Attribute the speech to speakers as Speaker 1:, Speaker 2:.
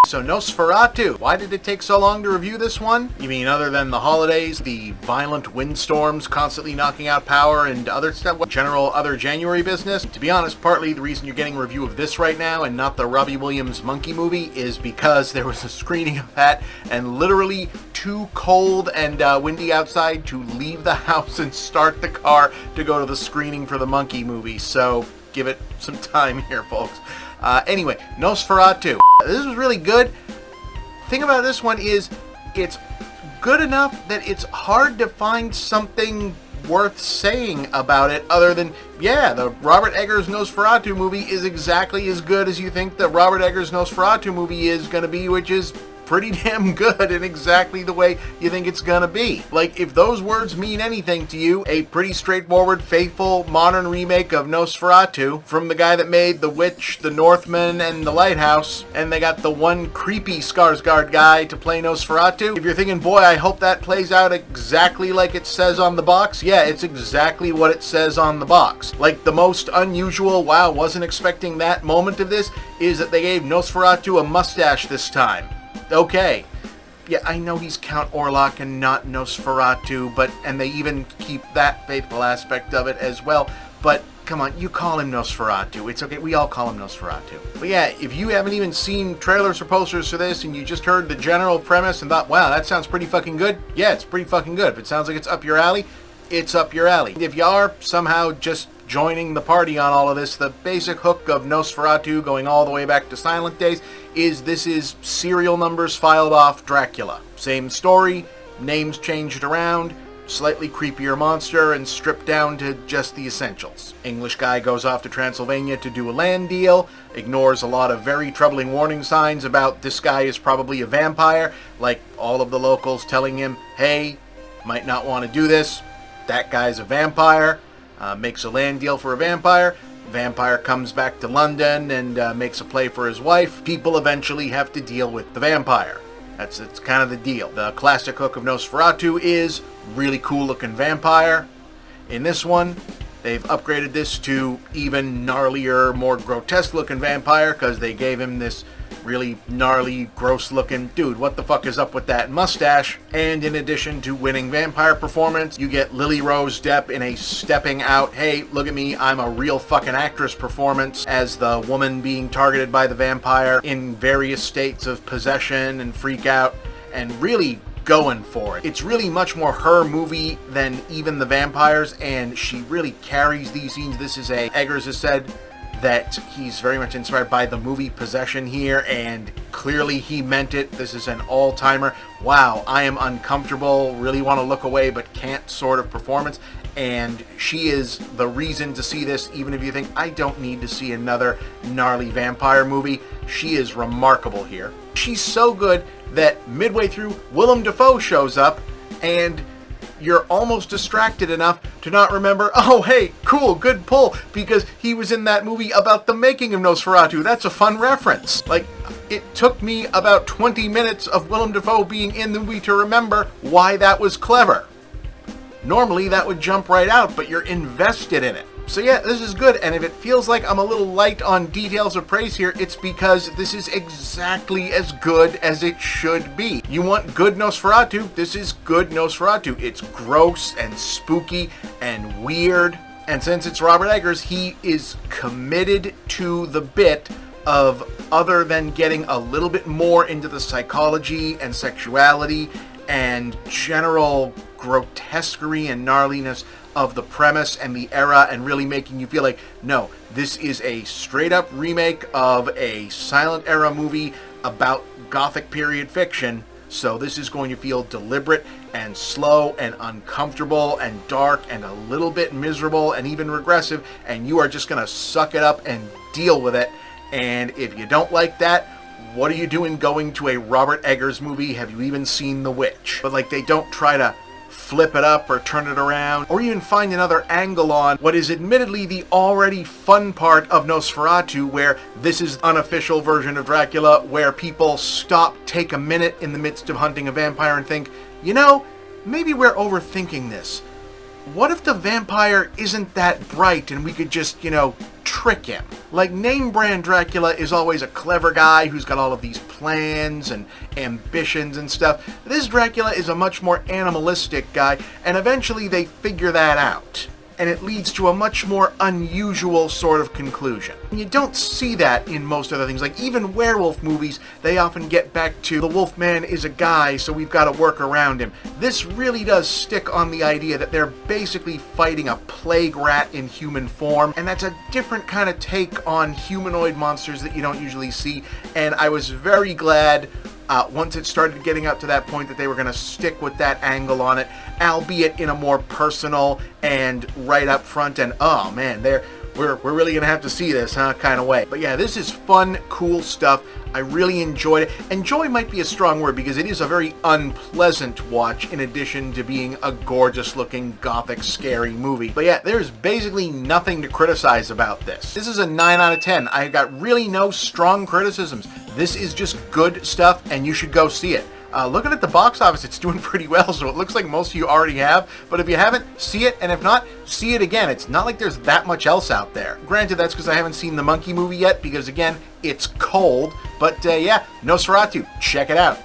Speaker 1: So NOSFERATU, why did it take so long to review this one? You mean other than the holidays, the violent windstorms constantly knocking out power and other stuff, general other January business? To be honest, partly the reason you're getting a review of this right now and not the Robbie Williams monkey movie is because there was a screening of that and literally too cold and windy outside to leave the house and start the car to go to the screening for the monkey movie. So give it some time here, folks. Anyway, NOSFERATU. This was really good. Thing about this one is it's good enough that it's hard to find something worth saying about it other than, yeah, the Robert Eggers NOSFERATU movie is exactly as good as you think the Robert Eggers NOSFERATU movie is going to be, which is pretty damn good in exactly the way you think it's gonna be. Like, if those words mean anything to you, a pretty straightforward, faithful, modern remake of NOSFERATU from the guy that made The Witch, The Northman, and The Lighthouse, and they got the one creepy Skarsgård guy to play NOSFERATU. If you're thinking, boy, I hope that plays out exactly like it says on the box, yeah, it's exactly what it says on the box. Like, the most unusual, wow, wasn't expecting that moment of this, is that they gave NOSFERATU a mustache this time. Okay, yeah, I know he's Count Orlok and not NOSFERATU, and they even keep that faithful aspect of it as well, but come on, you call him NOSFERATU. It's okay, we all call him NOSFERATU. But yeah, if you haven't even seen trailers or posters for this and you just heard the general premise and thought, wow, that sounds pretty fucking good, yeah, it's pretty fucking good. If it sounds like it's up your alley, it's up your alley. If you are somehow just joining the party on all of this, the basic hook of NOSFERATU, going all the way back to silent days, is this is serial numbers filed off Dracula. Same story, names changed around, slightly creepier monster, and stripped down to just the essentials. English guy goes off to Transylvania to do a land deal, ignores a lot of very troubling warning signs about this guy is probably a vampire, like all of the locals telling him, hey, might not want to do this, that guy's a vampire. Makes a land deal for a vampire. Vampire comes back to London and makes a play for his wife. People eventually have to deal with the vampire. That's kind of the deal. The classic hook of NOSFERATU is really cool looking vampire. In this one, they've upgraded this to even gnarlier, more grotesque looking vampire because they gave him this really gnarly, gross looking, dude, what the fuck is up with that mustache? And in addition to winning vampire performance, you get Lily Rose Depp in a stepping out, hey, look at me, I'm a real fucking actress performance as the woman being targeted by the vampire in various states of possession and freak out, and really going for it. It's really much more her movie than even the vampires, and she really carries these scenes. This is Eggers has said that he's very much inspired by the movie Possession here, and clearly he meant it. This is an all-timer. Wow, I am uncomfortable, really want to look away but can't sort of performance, and she is the reason to see this, even if you think, I don't need to see another gnarly vampire movie. She is remarkable here. She's so good that midway through, Willem Dafoe shows up, and you're almost distracted enough to not remember, oh, hey, cool, good pull, because he was in that movie about the making of NOSFERATU. That's a fun reference. Like, it took me about 20 minutes of Willem Dafoe being in the movie to remember why that was clever. Normally, that would jump right out, but you're invested in it. So yeah, this is good, and if it feels like I'm a little light on details of praise here, it's because this is exactly as good as it should be. You want good NOSFERATU? This is good NOSFERATU. It's gross and spooky and weird, and since it's Robert Eggers, he is committed to the bit of, other than getting a little bit more into the psychology and sexuality and general grotesquerie and gnarliness of the premise and the era, and really making you feel like, no, this is a straight up remake of a silent era movie about Gothic period fiction. So this is going to feel deliberate and slow and uncomfortable and dark and a little bit miserable and even regressive, and you are just going to suck it up and deal with it. And if you don't like that, what are you doing going to a Robert Eggers movie? Have you even seen The Witch? But like, they don't try to flip it up or turn it around, or even find another angle on what is admittedly the already fun part of NOSFERATU, where this is the unofficial version of Dracula, where people stop, take a minute in the midst of hunting a vampire and think, you know, maybe we're overthinking this. what if the vampire isn't that bright and we could just, trick him? Like, name brand Dracula is always a clever guy who's got all of these plans and ambitions and stuff. This Dracula is a much more animalistic guy, and eventually they figure that out. And it leads to a much more unusual sort of conclusion. And you don't see that in most other things. Like, even werewolf movies, they often get back to the Wolfman is a guy, so we've got to work around him. This really does stick on the idea that they're basically fighting a plague rat in human form, and that's a different kind of take on humanoid monsters that you don't usually see. And I was very glad once it started getting up to that point that they were going to stick with that angle on it, albeit in a more personal and right up front and, oh man, we're really going to have to see this, huh, kind of way. But yeah, this is fun, cool stuff. I really enjoyed it. Enjoy might be a strong word because it is a very unpleasant watch in addition to being a gorgeous looking gothic scary movie. But yeah, there's basically nothing to criticize about this. This is a 9 out of 10. I got really no strong criticisms. This is just good stuff and you should go see it. Looking at the box office, it's doing pretty well, so it looks like most of you already have. But if you haven't, see it, and if not, see it again. It's not like there's that much else out there. Granted, that's because I haven't seen the Monkey movie yet, because again, it's cold. But yeah, NOSFERATU, check it out.